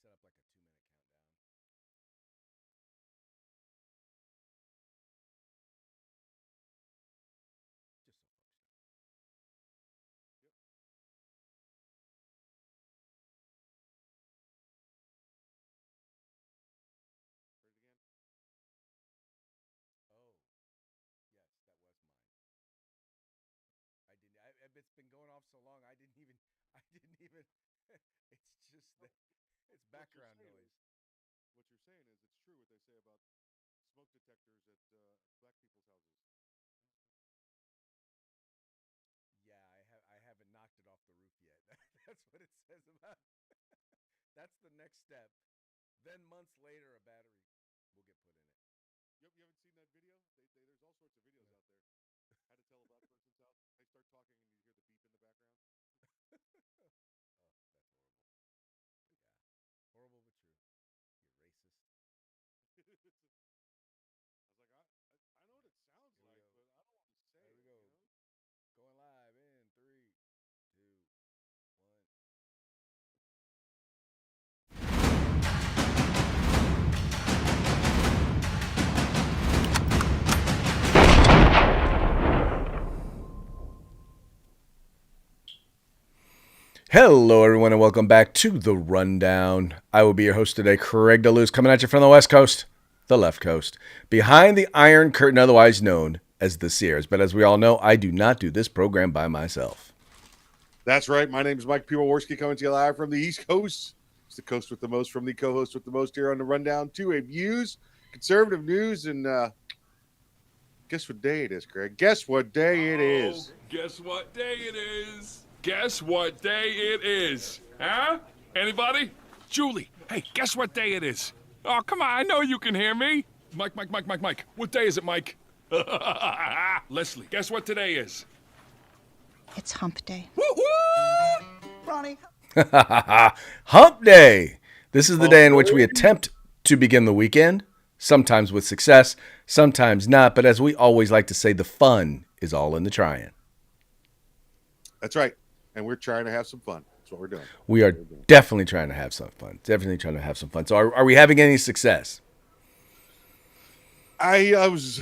set up like a 2 minute countdown. Just so folks know. Yep. Heard it again. Oh, yes, that was mine. I didn't. It's been going off so long. I didn't even. I didn't even. It's just No, that what, it's what you're background saying noise. is what you're saying is it's true what they say about smoke detectors at black people's houses. Yeah, I haven't knocked it off the roof yet. That's what it says about. That's the next step. Then months later, a battery will get put in it. You haven't seen that video? There's all sorts of videos No. out there. How to tell a black person's house. They start talking and you hear the beep in the background. Oh, that's horrible. Yeah, horrible but true. You racist. I was like, I know what it sounds Here we like, go. but I don't want to say There we it. go. Going live in three, two, one. Hello, everyone, and welcome back to The Rundown. I will be your host today, Craig DeLuz, coming at you from the West Coast, the left coast, behind the Iron Curtain, otherwise known as the Sears. But as we all know, I do not do this program by myself. That's right. My name is Mike Piwowarski, coming to you live from the East Coast. It's the coast with the most from the co-host with the most here on the Rundown. Two views, conservative news, and guess what day it is, Craig? Guess what day it is? Guess what day it is? Guess what day it is? Huh? Anybody? Julie, hey, guess what day it is? Oh, come on, I know you can hear me. Mike. What day is it, Mike? Leslie, guess what today is? It's hump day. Woo-hoo! Ronnie. Hump Day! This is the day in which we Okay. attempt to begin the weekend, sometimes with success, sometimes not. But as we always like to say, the fun is all in the trying. That's right. And we're trying to have some fun. That's what we're doing. We are definitely trying to have some fun. Definitely trying to have some fun. So, are we having any success? I was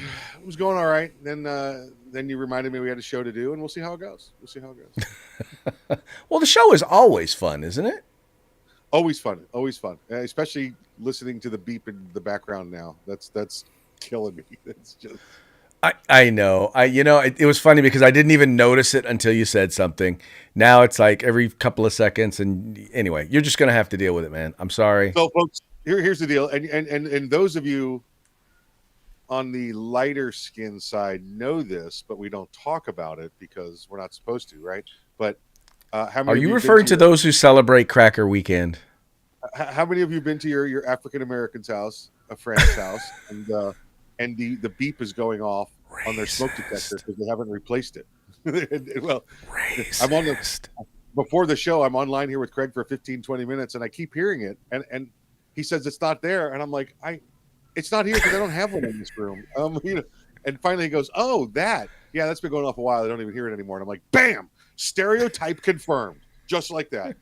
going all right. Then you reminded me we had a show to do, and we'll see how it goes. We'll see how it goes. Well, the show is always fun, isn't it? Always fun. Always fun. Especially listening to the beep in the background now. That's killing me. That's just I know. It was funny because I didn't even notice it until you said something. Now it's like every couple of seconds. And anyway, you're just going to have to deal with it, man. I'm sorry. so, folks. Here's the deal, and those of you on the lighter skin side know this, but we don't talk about it because we're not supposed to, right? But how Are many of you you been referring to to those who celebrate Cracker Weekend? how many of you been to your African American's house, a friend's house, and the beep is going off on their smoke detector Racist. because they haven't replaced it. Well, I'm on the Racist. before the show. I'm online here with Craig for 15, 20 minutes, and I keep hearing it, and he says it's not there, and I'm like, it's not here because I don't have one in this room. And finally he goes, oh, yeah, that's been going off a while. I don't even hear it anymore. And I'm like, bam, stereotype confirmed, just like that.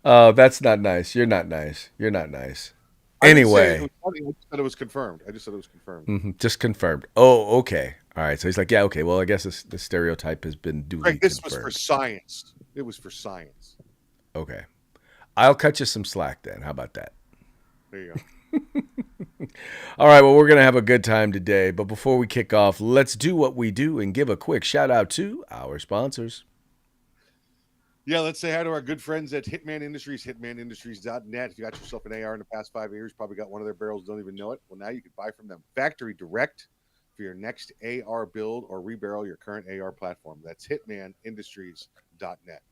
Oh, that's not nice. You're not nice. You're not nice. I didn't say it Anyway, was funny. I just said it was confirmed. I just said it was confirmed. just confirmed. Oh, okay. All right. So he's like, yeah, okay. Well, I guess the stereotype has been duly Craig, this was for confirmed. science. It was for science. Okay. I'll cut you some slack then. How about that? There you go. All right, well, we're going to have a good time today. But before we kick off, let's do what we do and give a quick shout out to our sponsors. Yeah, let's say hi to our good friends at Hitman Industries, hitmanindustries.net. If you got yourself an AR in the past 5 years, probably got one of their barrels, don't even know it. Well, now you can buy from them factory direct for your next AR build or rebarrel your current AR platform. That's hitmanindustries.net.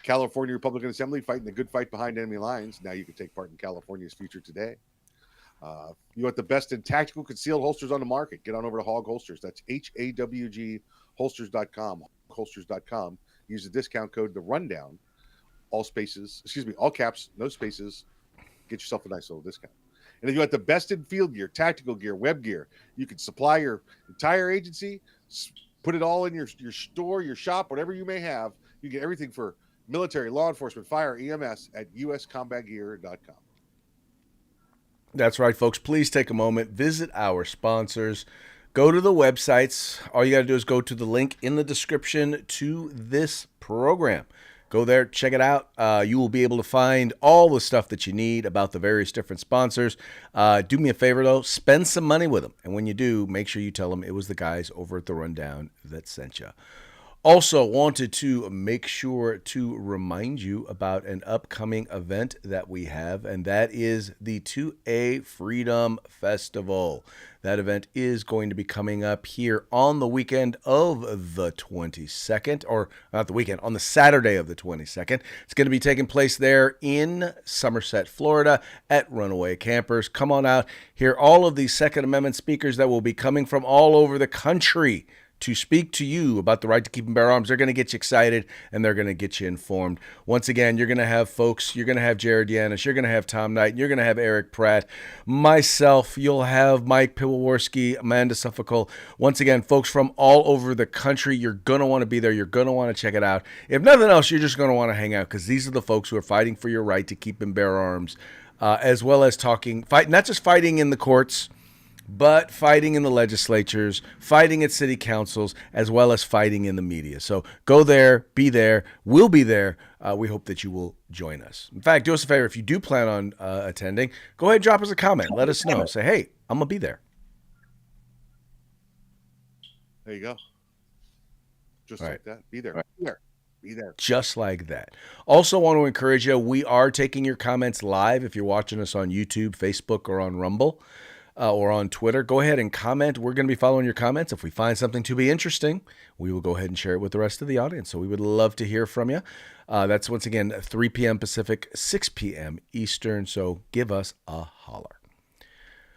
California Republican Assembly fighting the good fight behind enemy lines. Now you can take part in California's future today. You want the best in tactical concealed holsters on the market? Get on over to Hog Holsters. That's HAWG holsters.com. Holsters.com. Use the discount code The Rundown. All spaces, excuse me, all caps, no spaces. Get yourself a nice little discount. And if you want the best in field gear, tactical gear, web gear, you can supply your entire agency, put it all in your store, your shop, whatever you may have. You get everything for military, law enforcement, fire, EMS at uscombatgear.com. That's right, folks. Please take a moment, visit our sponsors, go to the websites. All you got to do is go to the link in the description to this program. Go there, check it out. You will be able to find all the stuff that you need about the various different sponsors. Do me a favor, though. Spend some money with them. And when you do, make sure you tell them it was the guys over at The Rundown that sent you. Also wanted to make sure to remind you about an upcoming event that we have, and that is the 2A Freedom Festival. That event is going to be coming up here on the weekend of the 22nd, or not the weekend, on the Saturday of the 22nd. It's going to be taking place there in Somerset, Florida at Runaway Campers. Come on out, hear all of these Second Amendment speakers that will be coming from all over the country to speak to you about the right to keep and bear arms. They're going to get you excited, and they're going to get you informed. Once again, you're going to have folks, you're going to have Jared Yanis, you're going to have Tom Knight, you're going to have Eric Pratt, myself, you'll have Mike Piwowarski, Amanda Suffolk. Once again, folks from all over the country, you're going to want to be there. You're going to want to check it out. If nothing else, you're just going to want to hang out, because these are the folks who are fighting for your right to keep and bear arms, as well as not just fighting in the courts, but fighting in the legislatures, fighting at city councils, as well as fighting in the media. So go there, be there, we'll be there. We hope that you will join us. In fact, do us a favor. If you do plan on attending, go ahead and drop us a comment. Let us know. Say, hey, I'm going to be there. There you go. Just All like right. that. Be there. Be there. Just like that. Also want to encourage you, we are taking your comments live. If you're watching us on YouTube, Facebook, or on Rumble, or on Twitter, go ahead and comment. We're going to be following your comments. If we find something to be interesting, we will go ahead and share it with the rest of the audience. So we would love to hear from you. That's once again 3 p.m. Pacific, 6 p.m. Eastern. So give us a holler.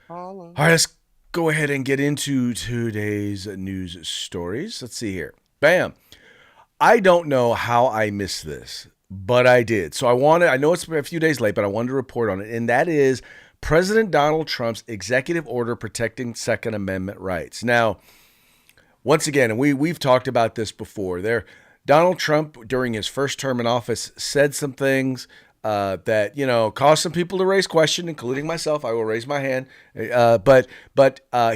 All right, let's go ahead and get into today's news stories. Let's see here. Bam. I don't know how I missed this, but I did. So I know it's a few days late, but I wanted to report on it. And that is President Donald Trump's executive order protecting Second Amendment rights. Now, once again, and we've talked about this before, Donald Trump, during his first term in office, said some things that, caused some people to raise question, including myself. I will raise my hand. But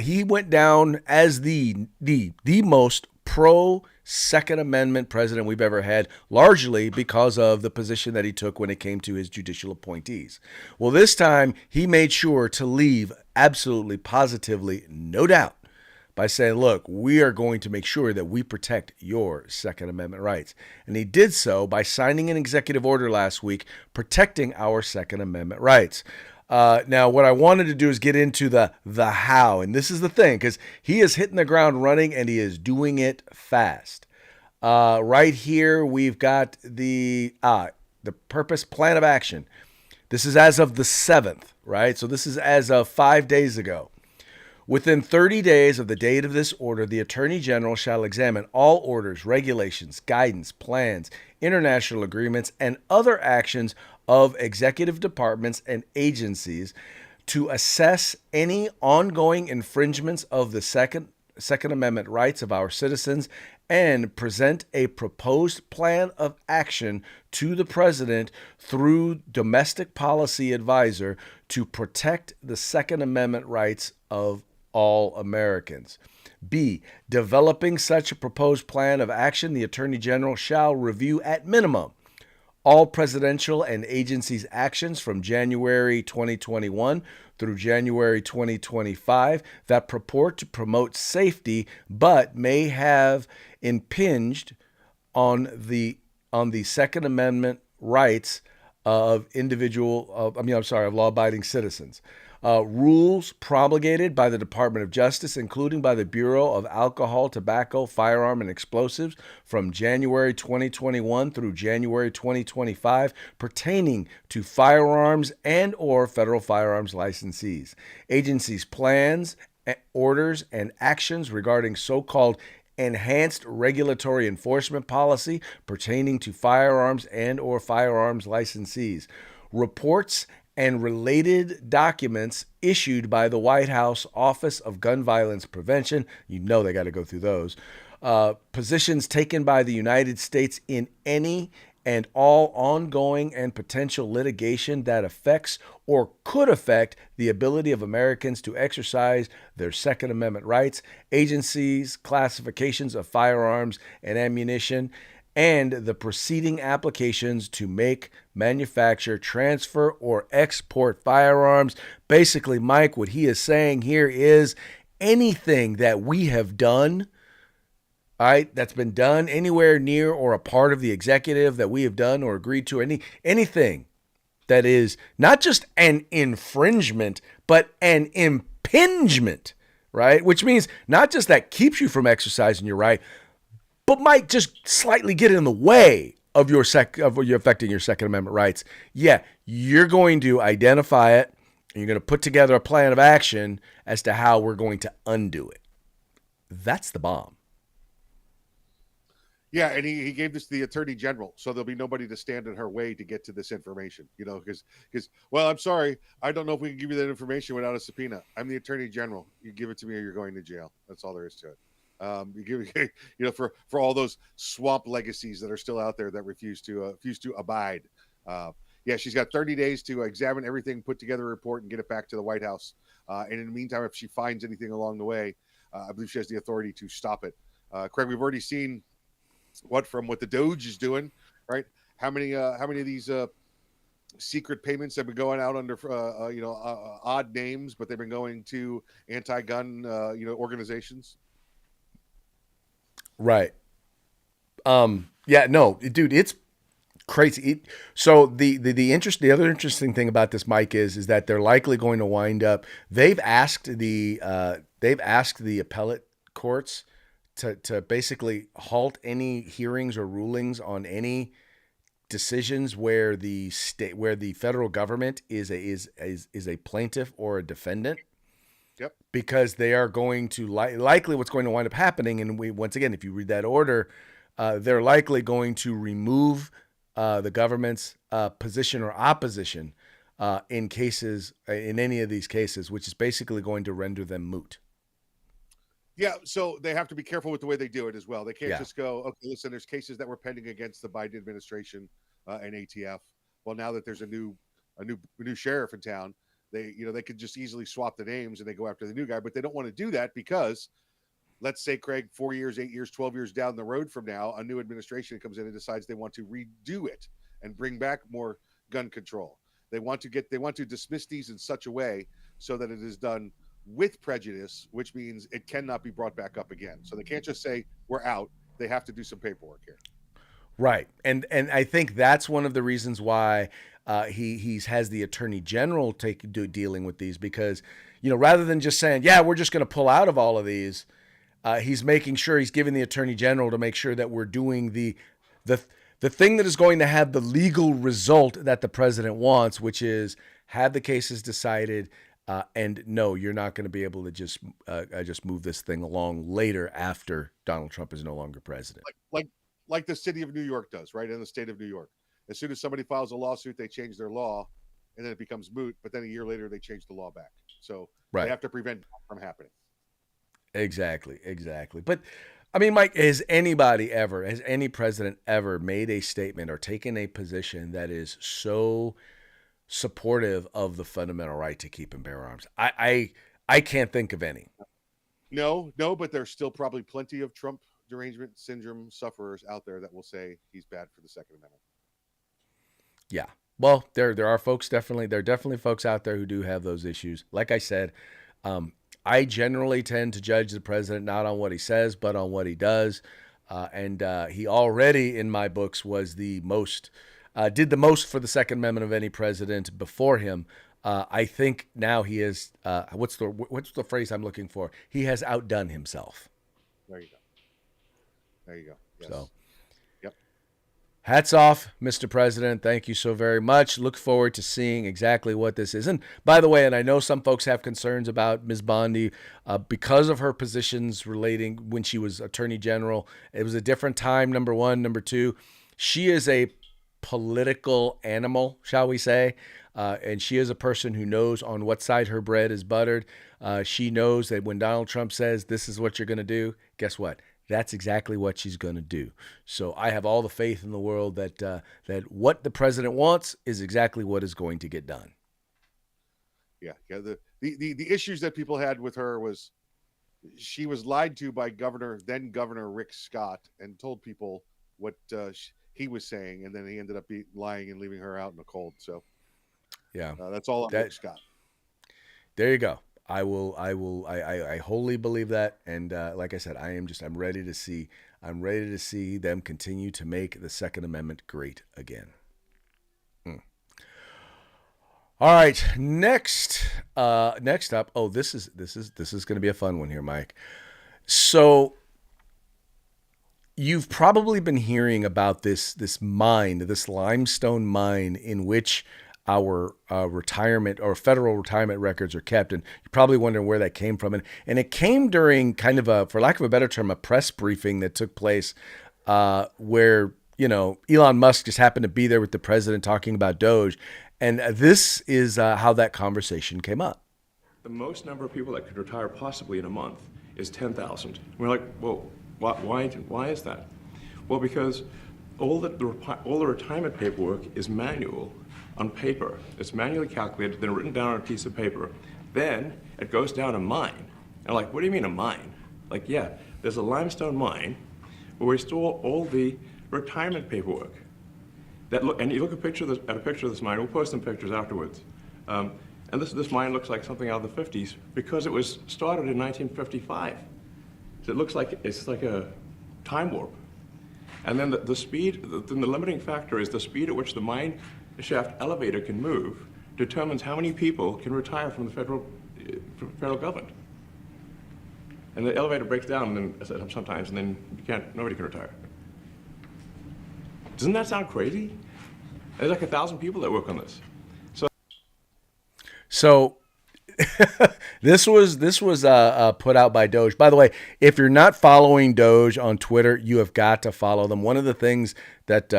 he went down as the most pro Second Amendment president we've ever had, largely because of the position that he took when it came to his judicial appointees. Well, this time he made sure to leave absolutely, positively, no doubt, by saying, look, we are going to make sure that we protect your Second Amendment rights. And he did so by signing an executive order last week protecting our Second Amendment rights. Now, what I wanted to do is get into the how, and this is the thing, because he is hitting the ground running and he is doing it fast. Right here, we've got the purpose plan of action. This is as of the 7th, right? So this is as of 5 days ago. Within 30 days of the date of this order, the Attorney General shall examine all orders, regulations, guidance, plans, international agreements, and other actions of executive departments and agencies to assess any ongoing infringements of the Second Amendment rights of our citizens and present a proposed plan of action to the President through Domestic Policy Advisor to protect the Second Amendment rights of all Americans. B, developing such a proposed plan of action, the Attorney General shall review at minimum all presidential and agencies' actions from January 2021 through January 2025 that purport to promote safety but may have impinged on the Second Amendment rights of law-abiding citizens. Rules promulgated by the Department of Justice, including by the Bureau of Alcohol, Tobacco, Firearm, and Explosives from January 2021 through January 2025 pertaining to firearms and or federal firearms licensees. Agencies' plans, orders, and actions regarding so-called enhanced regulatory enforcement policy pertaining to firearms and or firearms licensees. Reports and related documents issued by the White House Office of Gun Violence Prevention. They got to go through those. Positions taken by the United States in any and all ongoing and potential litigation that affects or could affect the ability of Americans to exercise their Second Amendment rights, agencies, classifications of firearms and ammunition, and the preceding applications to make, manufacture, transfer, or export firearms. Basically, Mike, what he is saying here is anything that we have done, all right, that's been done anywhere near or a part of the executive that we have done or agreed to, anything that is not just an infringement, but an impingement, right? Which means not just that keeps you from exercising your right, but might just slightly get in the way of your affecting your Second Amendment rights. Yeah, you're going to identify it, and you're going to put together a plan of action as to how we're going to undo it. That's the bomb. Yeah, and he gave this to the attorney general, so there'll be nobody to stand in her way to get to this information. Because well, I'm sorry, I don't know if we can give you that information without a subpoena. I'm the attorney general. You give it to me, or you're going to jail. That's all there is to it. You give, for all those swamp legacies that are still out there that refuse to abide. Yeah, she's got 30 days to examine everything, put together a report, and get it back to the White House. And in the meantime, if she finds anything along the way, I believe she has the authority to stop it. Craig, we've already seen what the Doge is doing, right? How many of these secret payments have been going out under odd names, but they've been going to anti-gun organizations. Right. Yeah, no, dude, it's crazy. So the other interesting thing about this, Mike, is that they're likely going to wind up. They've asked the appellate courts to basically halt any hearings or rulings on any decisions where the federal government is a plaintiff or a defendant. Yep. Because they are going to likely what's going to wind up happening, and once again, if you read that order, they're likely going to remove the government's position or opposition in any of these cases, which is basically going to render them moot. Yeah, so they have to be careful with the way they do it as well. They can't Yeah. just go, okay, listen, there's cases that were pending against the Biden administration and ATF. Well, now that there's a new sheriff in town, they could just easily swap the names and they go after the new guy, but they don't want to do that because, let's say, Craig, 4 years, 8 years, 12 years down the road from now, a new administration comes in and decides they want to redo it and bring back more gun control. They want to dismiss these in such a way so that it is done with prejudice, which means it cannot be brought back up again. So they can't just say we're out. They have to do some paperwork here. Right. And I think that's one of the reasons why he has the attorney general dealing with these, because, rather than just saying, yeah, we're just going to pull out of all of these, he's making sure he's giving the attorney general to make sure that we're doing the thing that is going to have the legal result that the president wants, which is have the cases decided. And no, you're not going to be able to just move this thing along later after Donald Trump is no longer president. Like the city of New York does, right? In the state of New York. As soon as somebody files a lawsuit, they change their law and then it becomes moot. But then a year later, they change the law back. So They have to prevent that from happening. Exactly. But I mean, Mike, has any president ever made a statement or taken a position that is so supportive of the fundamental right to keep and bear arms? I can't think of any. No, but there's still probably plenty of Trump derangement syndrome sufferers out there that will say he's bad for the Second Amendment. Yeah. Well, there are folks there are definitely folks out there who do have those issues. Like I said, I generally tend to judge the president not on what he says, but on what he does. And he already, in my books, was did the most for the Second Amendment of any president before him. I think now he is, what's the phrase I'm looking for? He has outdone himself. There you go. Yes. So, yep. Hats off, Mr. President. Thank you so very much. Look forward to seeing exactly what this is. And by the way, and I know some folks have concerns about Ms. Bondi because of her positions relating when she was Attorney General. It was a different time, number one. Number two, she is a political animal, shall we say. And she is a person who knows on what side her bread is buttered. She knows that when Donald Trump says this is what you're going to do, guess what? that's exactly what she's going to do. So I have all the faith in the world that that what the president wants is exactly what is going to get done. Yeah. The issues that people had with her was she was lied to by then Governor Rick Scott, and told people what he was saying, and then he ended up lying and leaving her out in the cold. So Yeah, that's all on Rick Scott. There you go. I wholly believe that, and like I said, I'm ready to see them continue to make the Second Amendment great again. All right, next up. Oh, this is going to be a fun one here, Mike. So you've probably been hearing about this limestone mine in which our retirement or federal retirement records are kept, and you're probably wondering where that came from. And it came during kind of for lack of a better term, a press briefing that took place where Elon Musk just happened to be there with the president talking about Doge. And this is how that conversation came up. The most number of people that could retire possibly in a month is 10,000. We're like, well, why is that? Well, because all the retirement paperwork is manual on paper. It's manually calculated, then written down on a piece of paper. Then it goes down a mine. And like, what do you mean a mine? Like, yeah, there's a limestone mine where we store all the retirement paperwork. And you look at a picture of this mine. We'll post some pictures afterwards. And this mine looks like something out of the 50s because it was started in 1955. So it looks like it's like a time warp. And then the speed, the limiting factor is the speed at which the mine shaft elevator can move determines how many people can retire from the federal government. And the elevator breaks down sometimes, and then nobody can retire. Doesn't that sound crazy? There's like 1,000 people that work on this. So this was put out by Doge. By the way, if you're not following Doge on Twitter, you have got to follow them. One of the things that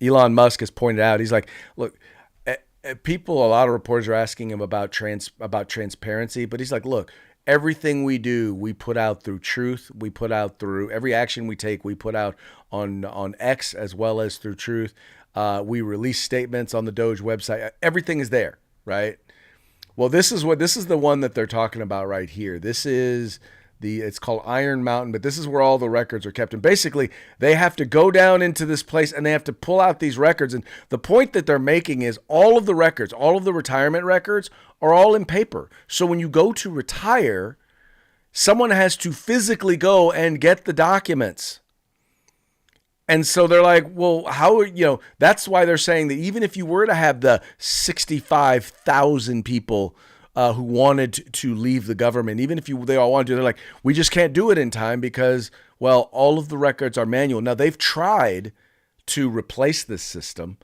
Elon Musk has pointed out, he's like, look, a lot of reporters are asking him about transparency, but he's like, look, everything we do, we put out through truth. We put out through every action we take. We put out on X as well as through Truth. We release statements on the Doge website. Everything is there, right? Well, this is the one that they're talking about right here. It's called Iron Mountain, but this is where all the records are kept. And basically, they have to go down into this place and they have to pull out these records. And the point that they're making is all of the records, all of the retirement records are all in paper. So when you go to retire, someone has to physically go and get the documents. And so they're like, well, that's why they're saying that even if you were to have the 65,000 people who wanted to leave the government, even if they all wanted to, they're like, we just can't do it in time because, well, all of the records are manual. Now, they've tried to replace this system,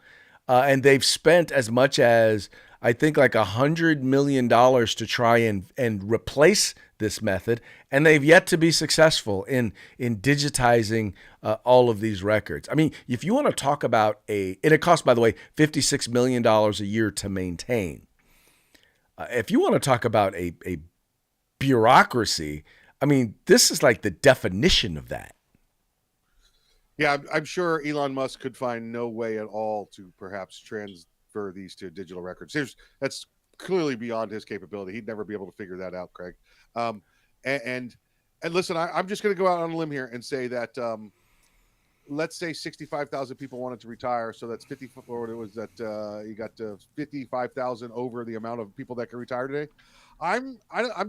and they've spent as much as, I think, like $100 million to try and replace this method, and they've yet to be successful in digitizing all of these records. I mean, if you want to talk about and it costs, by the way, $56 million a year to maintain. If you want to talk about a bureaucracy, I mean, this is like the definition of that. Yeah, I'm sure Elon Musk could find no way at all to perhaps transfer these to digital records. That's clearly beyond his capability. He'd never be able to figure that out, Craig. And listen, I'm just going to go out on a limb here and say that let's say 65,000 people wanted to retire, so that's 50. Or it was that you got 55,000 over the amount of people that can retire today. I'm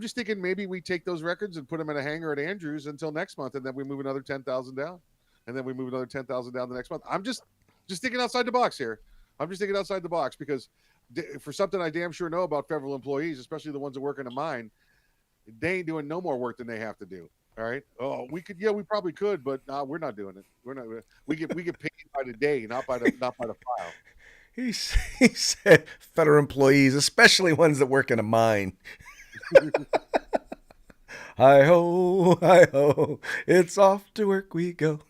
just thinking maybe we take those records and put them in a hangar at Andrews until next month, and then we move another 10,000 down, and then we move another 10,000 down the next month. I'm just thinking outside the box here. I'm just thinking outside the box because for something I damn sure know about federal employees, especially the ones that work in a mine, they ain't doing no more work than they have to do. All right. Oh, we probably could, but we're not doing it. We're not. We get paid by the day, not by the file. He said federal employees, especially ones that work in a mine. Hi ho, it's off to work we go.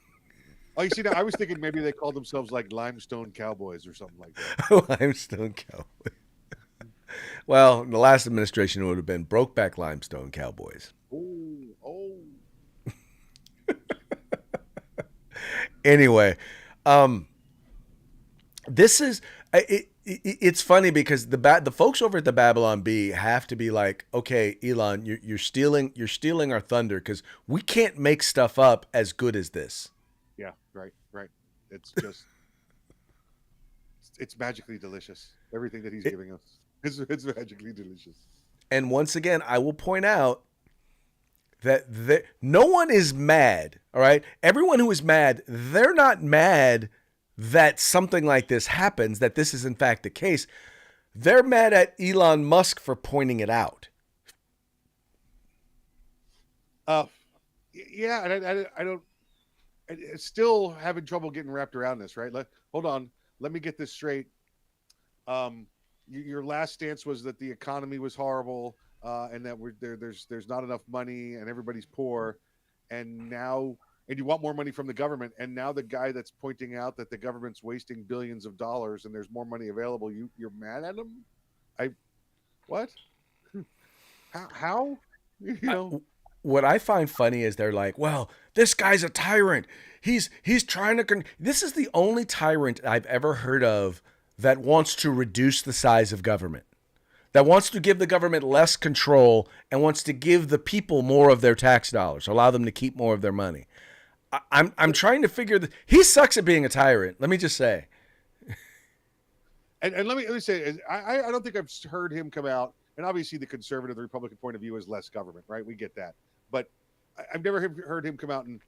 Oh, you see, now I was thinking maybe they called themselves like Limestone Cowboys or something like that. Limestone Cowboys. Well, the last administration would have been Brokeback Limestone Cowboys. Oh. Anyway, this is it's funny because the folks over at the Babylon Bee have to be like, okay, Elon, you're stealing our thunder because we can't make stuff up as good as this. Yeah, right. It's just it's magically delicious. Everything that he's giving us it's magically delicious. And once again, I will point out that no one is mad. All right, everyone who is mad, they're not mad that something like this happens, that this is in fact the case. They're mad at Elon Musk for pointing it out. Yeah, and I don't. Still having trouble getting wrapped around this. Right? Hold on. Let me get this straight. Your last stance was that the economy was horrible, and that there's not enough money, and everybody's poor, and you want more money from the government. And now the guy that's pointing out that the government's wasting billions of dollars and there's more money available, you're mad at him? What? How? What I find funny is they're like, well, this guy's a tyrant. He's trying to. This is the only tyrant I've ever heard of that wants to reduce the size of government, that wants to give the government less control and wants to give the people more of their tax dollars, allow them to keep more of their money. I'm trying to figure that he sucks at being a tyrant. Let me just say. And let me say, I don't think I've heard him come out. And obviously, the conservative, the Republican point of view is less government, right? We get that, but I've never heard him come out and,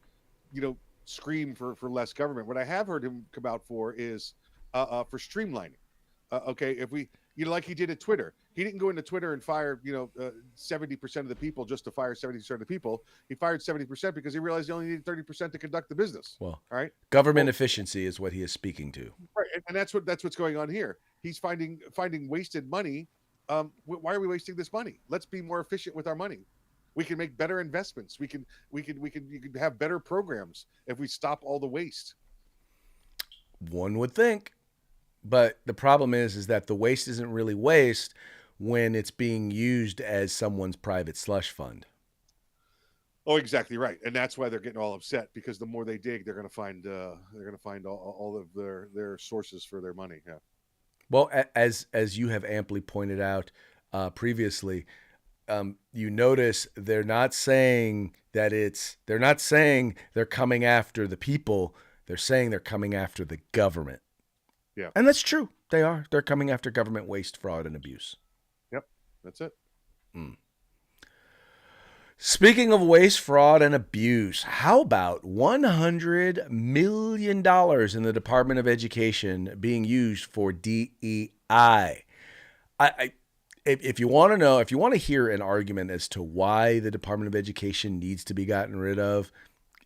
scream for less government. What I have heard him come out for is for streamlining. Okay, if we, like he did at Twitter, he didn't go into Twitter and fire 70% of the people just to fire 70% of the people. He fired 70% because he realized he only needed 30% to conduct the business. Well, all right, government efficiency is what he is speaking to. Right, and that's what's going on here. He's finding wasted money. Why are we wasting this money? Let's be more efficient with our money. We can make better investments. You can have better programs if we stop all the waste. One would think, but the problem is that the waste isn't really waste when it's being used as someone's private slush fund. Oh, exactly right, and that's why they're getting all upset, because the more they dig, they're going to find all of their sources for their money. Yeah. Well, as you have amply pointed out previously, you notice they're not saying they're coming after the people. They're saying they're coming after the government. Yeah. And that's true. They are. They're coming after government waste, fraud, and abuse. Yep. That's it. Speaking of waste, fraud, and abuse, how about $100 million in the Department of Education being used for DEI? If you want to know, if you want to hear an argument as to why the Department of Education needs to be gotten rid of,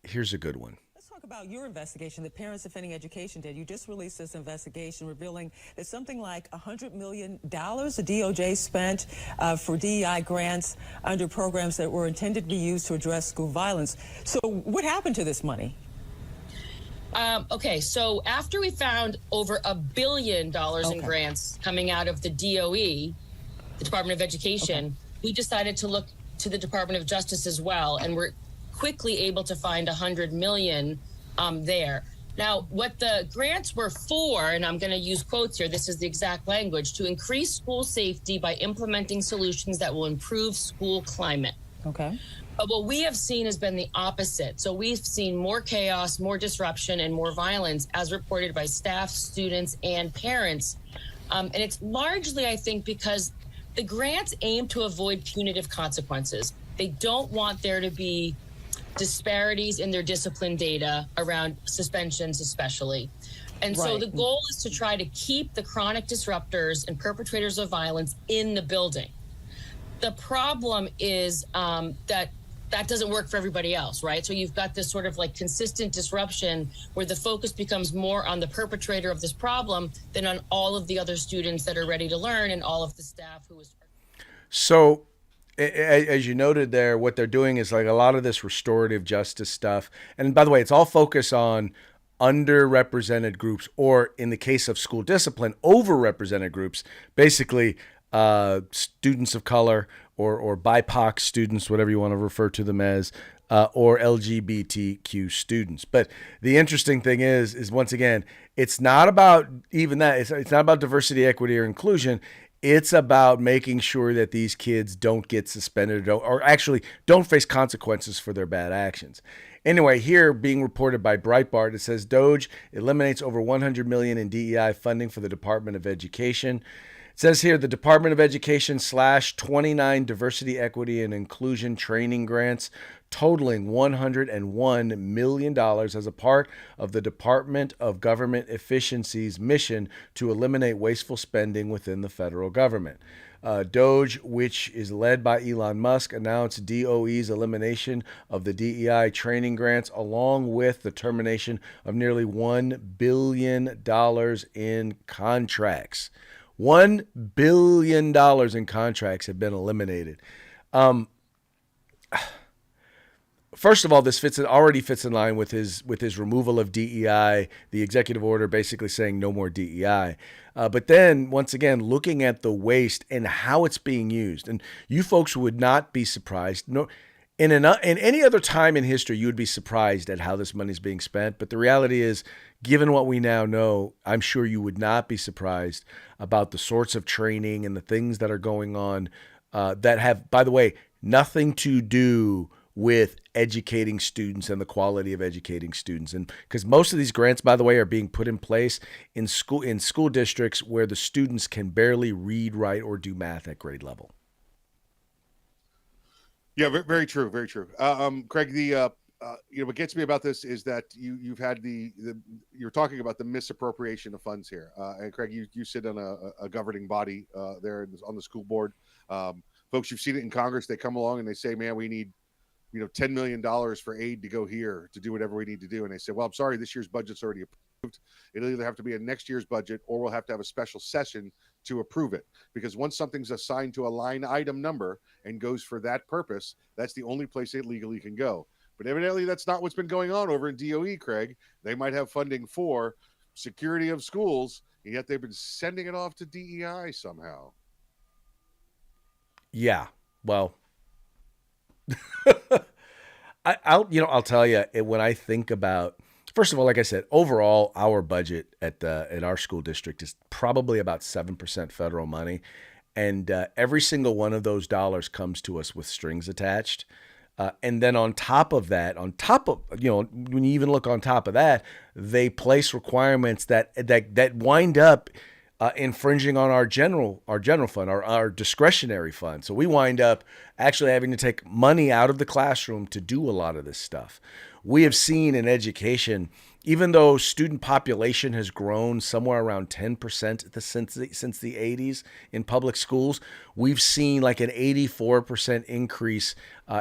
here's a good one. Let's talk about your investigation that Parents Defending Education did. You just released this investigation revealing that something like $100 million the DOJ spent for DEI grants under programs that were intended to be used to address school violence. So what happened to this money? Okay, so after we found over $1 billion in grants coming out of the DOE, the Department of Education, we decided to look to the Department of Justice as well, and we're quickly able to find $100 million there. Now, what the grants were for, and I'm going to use quotes here, this is the exact language, to increase school safety by implementing solutions that will improve school climate. Okay. But what we have seen has been the opposite. So we've seen more chaos, more disruption, and more violence as reported by staff, students, and parents. And it's largely, I think, because the grants aim to avoid punitive consequences. They don't want there to be disparities in their discipline data around suspensions especially. And so the goal is to try to keep the chronic disruptors and perpetrators of violence in the building. The problem is that doesn't work for everybody else, right? So you've got this sort of like consistent disruption where the focus becomes more on the perpetrator of this problem than on all of the other students that are ready to learn and all of the staff who is. So as you noted there, what they're doing is like a lot of this restorative justice stuff. And by the way, it's all focused on underrepresented groups, or in the case of school discipline, overrepresented groups, basically students of color or BIPOC students, whatever you want to refer to them as, or LGBTQ students. But the interesting thing is once again, it's not about even that. It's not about diversity, equity, or inclusion. It's about making sure that these kids don't get suspended or actually don't face consequences for their bad actions. Anyway, here being reported by Breitbart, it says DOGE eliminates over $100 million in DEI funding for the Department of Education. It says here the Department of Education slashed 29 diversity, equity, and inclusion training grants totaling $101 million as a part of the Department of Government Efficiency's mission to eliminate wasteful spending within the federal government. DOGE, which is led by Elon Musk, announced DOE's elimination of the DEI training grants along with the termination of nearly $1 billion in contracts. $1 billion in contracts have been eliminated. First of all, this already fits in line with his removal of DEI, the executive order basically saying no more DEI. But then, once again, looking at the waste and how it's being used, and you folks would not be surprised. No, in any other time in history, you would be surprised at how this money is being spent. But the reality is, given what we now know, I'm sure you would not be surprised about the sorts of training and the things that are going on that have, by the way, nothing to do with educating students and the quality of educating students. And because most of these grants, by the way, are being put in place in school districts where the students can barely read, write, or do math at grade level. Yeah, very true, very true. Craig, what gets me about this is that you've had you're talking about the misappropriation of funds here. And Craig, you sit on a governing body there on the school board. Folks, you've seen it in Congress. They come along and they say, man, we need $10 million for aid to go here to do whatever we need to do. And they say, well, I'm sorry, this year's budget's already approved. It'll either have to be a next year's budget or we'll have to have a special session to approve it. Because once something's assigned to a line item number and goes for that purpose, that's the only place it legally can go. But evidently that's not what's been going on over in DOE, Craig. They might have funding for security of schools, and yet they've been sending it off to DEI somehow. Yeah, well, I'll tell you, when I think about, first of all, like I said, overall, our budget at our school district is probably about 7% federal money. And every single one of those dollars comes to us with strings attached. And then on top of that, when you even look on top of that, they place requirements that wind up infringing on our general fund, our discretionary fund. So we wind up actually having to take money out of the classroom to do a lot of this stuff. We have seen in education, even though student population has grown somewhere around 10% since the 80s in public schools, we've seen like an 84% increase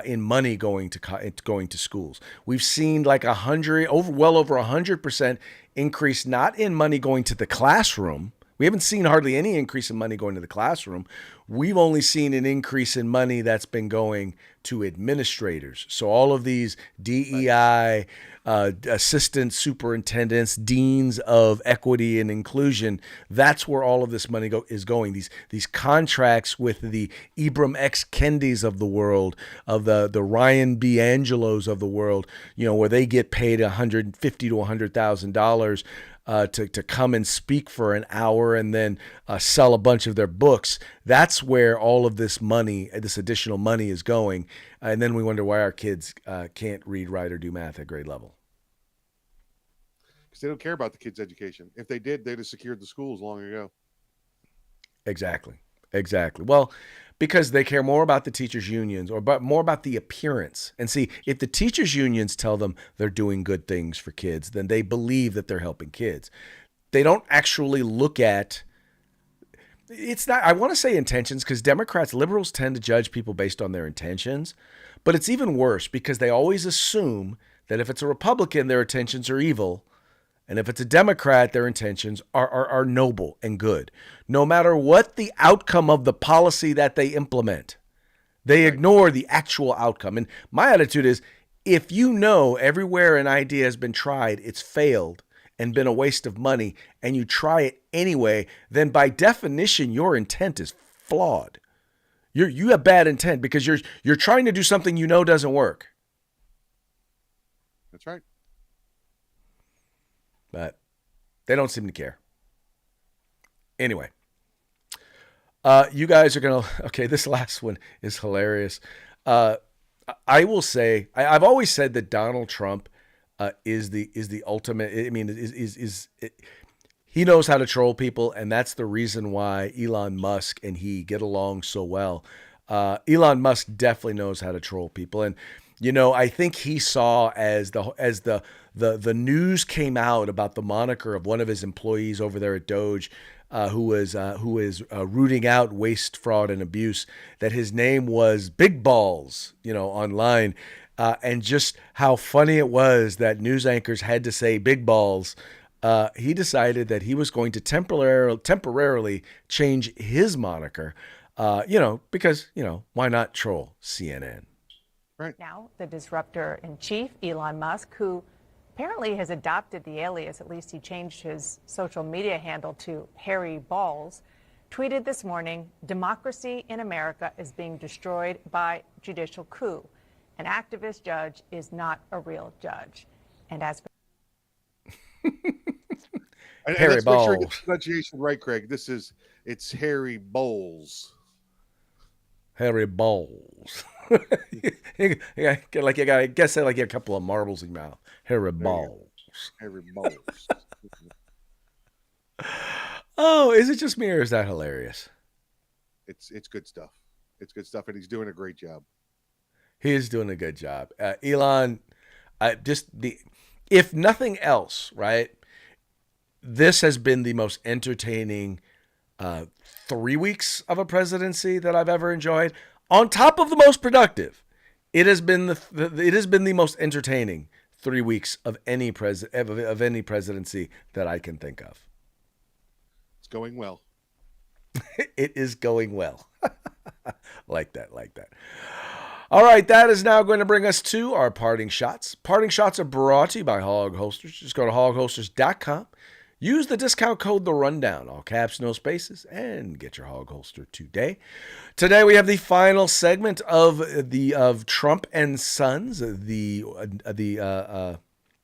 in money going to schools. We've seen like well over 100% increase, not in money going to the classroom. We haven't seen hardly any increase in money going to the classroom. We've only seen an increase in money that's been going to administrators. So all of these DEI, assistant superintendents, deans of equity and inclusion, that's where all of this money is going. These contracts with the Ibram X. Kendis of the world, of the Ryan B. Angelos of the world, where they get paid $150,000 to $100,000 to come and speak for an hour and then sell a bunch of their books. That's where all of this money, this additional money, is going. And then we wonder why our kids can't read, write, or do math at grade level. Because they don't care about the kids' education. If they did, they'd have secured the schools long ago. Exactly. Well, because they care more about the teachers' unions more about the appearance. And see, if the teachers' unions tell them they're doing good things for kids, then they believe that they're helping kids. They don't actually look at, it's not, I want to say intentions, because liberals tend to judge people based on their intentions. But it's even worse because they always assume that if it's a Republican, their intentions are evil. And if it's a Democrat, their intentions are noble and good. No matter what the outcome of the policy that they implement, they ignore the actual outcome. And my attitude is, if you know everywhere an idea has been tried, it's failed and been a waste of money, and you try it anyway, then by definition, your intent is flawed. You have bad intent because you're trying to do something you know doesn't work. That's right. But they don't seem to care. Anyway, you guys are going to, okay, this last one is hilarious. I will say, I've always said that Donald Trump is the ultimate, I mean, he knows how to troll people, and that's the reason why Elon Musk and he get along so well. Elon Musk definitely knows how to troll people. And, you know, I think he saw as the news came out about the moniker of one of his employees over there at Doge, who is rooting out waste, fraud, and abuse, that his name was Big Balls, you know, online, and just how funny it was that news anchors had to say Big Balls. He decided that he was going to temporarily change his moniker, you know, because, you know, why not troll CNN? Right. Now, the disruptor in chief, Elon Musk, who apparently has adopted the alias, at least he changed his social media handle to Harry Balls, tweeted this morning, "Democracy in America is being destroyed by judicial coup. An activist judge is not a real judge." And as And Harry let's make sure we get Balls. the pronunciation right, Craig. It's Harry Bowles. Harry Balls. Yeah, like you got, I guess, like a couple of marbles in your mouth. Harry Balls. Harry Bowles. Oh, is it just me or is that hilarious? It's good stuff. It's good stuff, and he's doing a great job. He is doing a good job. Elon, if nothing else, right? This has been the most entertaining 3 weeks of a presidency that I've ever enjoyed. On top of the most productive, it has been the most entertaining 3 weeks of any presidency that I can think of. It's going well. It is going well. Like that. All right, that is now going to bring us to our parting shots. Parting shots are brought to you by Hog Holsters. Just go to hogholsters.com. Use the discount code The Rundown, all caps, no spaces, and get your hog holster today. Today we have the final segment of Trump and Sons, the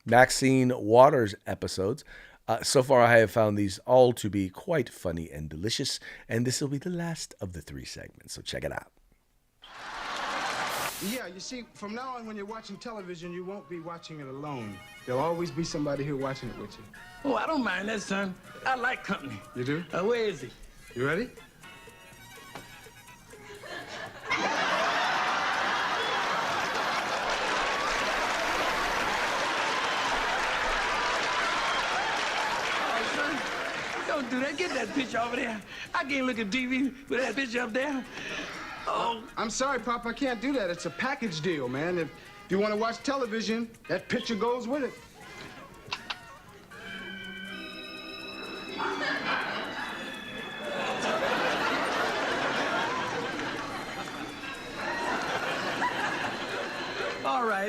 Maxine Waters episodes. So far, I have found these all to be quite funny and delicious, and this will be the last of the 3 segments. So check it out. Yeah, you see, from now on when you're watching television, you won't be watching it alone. There'll always be somebody here watching it with you. Oh, I don't mind that, son. I like company. You do? Where is he? You ready? Oh, son, don't do that. Get that picture over there. I can't look at TV with that picture up there. Oh. I'm sorry, Pop, I can't do that. It's a package deal, man. If you want to watch television, that picture goes with it.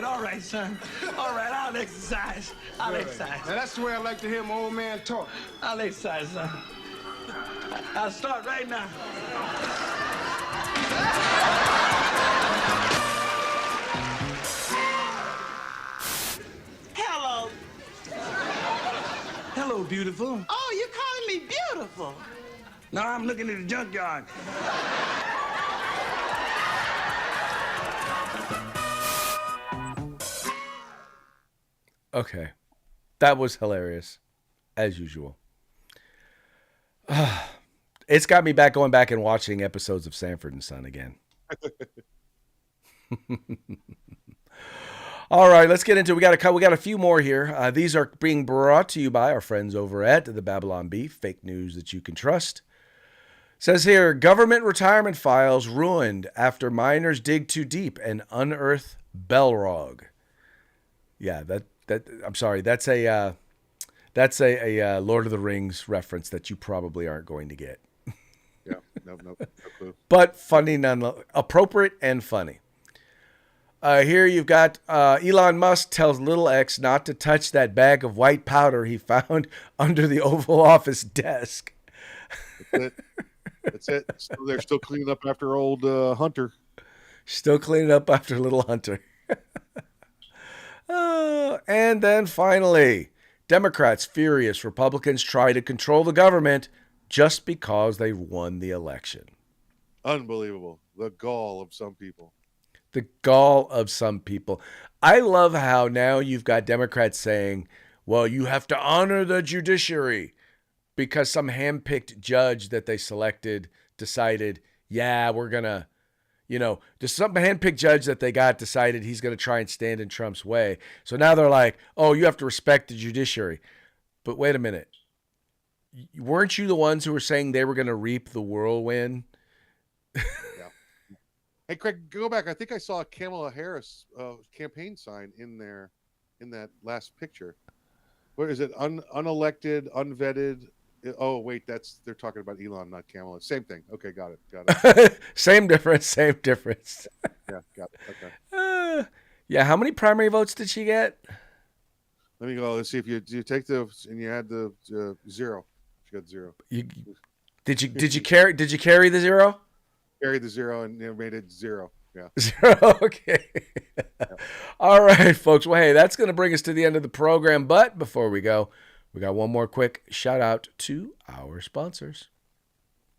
All right, son. All right, I'll exercise. Exercise. Now, that's the way I like to hear my old man talk. I'll exercise, son. I'll start right now. Hello. Hello, beautiful. Oh, you're calling me beautiful. No, I'm looking at the junkyard. Okay. That was hilarious, as usual. It's got me going back and watching episodes of Sanford and Son again. All right, let's get into it. We got a few more here. These are being brought to you by our friends over at the Babylon Bee, fake news that you can trust. Says here, government retirement files ruined after miners dig too deep and unearth Balrog. Yeah, I'm sorry. That's a Lord of the Rings reference that you probably aren't going to get. Yeah, no clue. But funny nonetheless, appropriate and funny. Here you've got Elon Musk tells little X not to touch that bag of white powder he found under the Oval Office desk. That's it. So they're still cleaning up after old Hunter. Still cleaning up after little Hunter. And then finally, Democrats furious Republicans try to control the government just because they won the election. Unbelievable. The gall of some people. The gall of some people. I love how now you've got Democrats saying, well, you have to honor the judiciary because some handpicked judge that they selected decided, yeah, we're going to, just some handpicked judge that they got decided he's going to try and stand in Trump's way. So now they're like, oh, you have to respect the judiciary. But wait a minute. Weren't you the ones who were saying they were going to reap the whirlwind? Yeah. Hey, Craig, go back. I think I saw a Kamala Harris campaign sign in there in that last picture. What is it? Unelected, unvetted. Oh, wait, they're talking about Elon, not Kamala. Same thing. Okay, got it. Same difference. Yeah, got it. Okay. Yeah, how many primary votes did she get? Let me go. Let's see if you take and you add the 0. She got 0. Did you carry the 0? Carried the 0 and made it 0. Yeah. 0. Okay. Yeah. All right, folks. Well, hey, that's going to bring us to the end of the program. But before we go, we got one more quick shout out to our sponsors.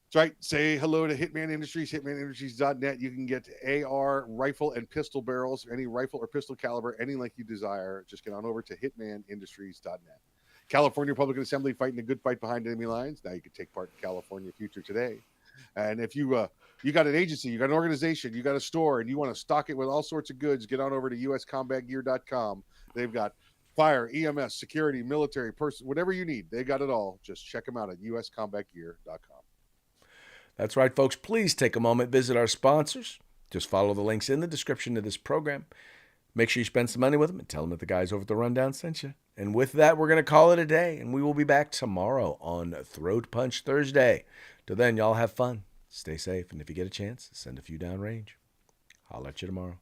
That's right. Say hello to Hitman Industries, hitmanindustries.net. You can get AR rifle and pistol barrels, any rifle or pistol caliber, any length you desire. Just get on over to hitmanindustries.net. California Republican Assembly fighting a good fight behind enemy lines. Now you can take part in California Future Today. And if you got an agency, you got an organization, you got a store, and you want to stock it with all sorts of goods, get on over to uscombatgear.com. They've got fire, EMS, security, military, person, whatever you need. They got it all. Just check them out at uscombatgear.com. That's right, folks. Please take a moment, visit our sponsors. Just follow the links in the description of this program. Make sure you spend some money with them and tell them that the guys over at the Rundown sent you. And with that, we're going to call it a day, and we will be back tomorrow on Throat Punch Thursday. Till then, y'all have fun. Stay safe, and if you get a chance, send a few downrange. I'll let you tomorrow.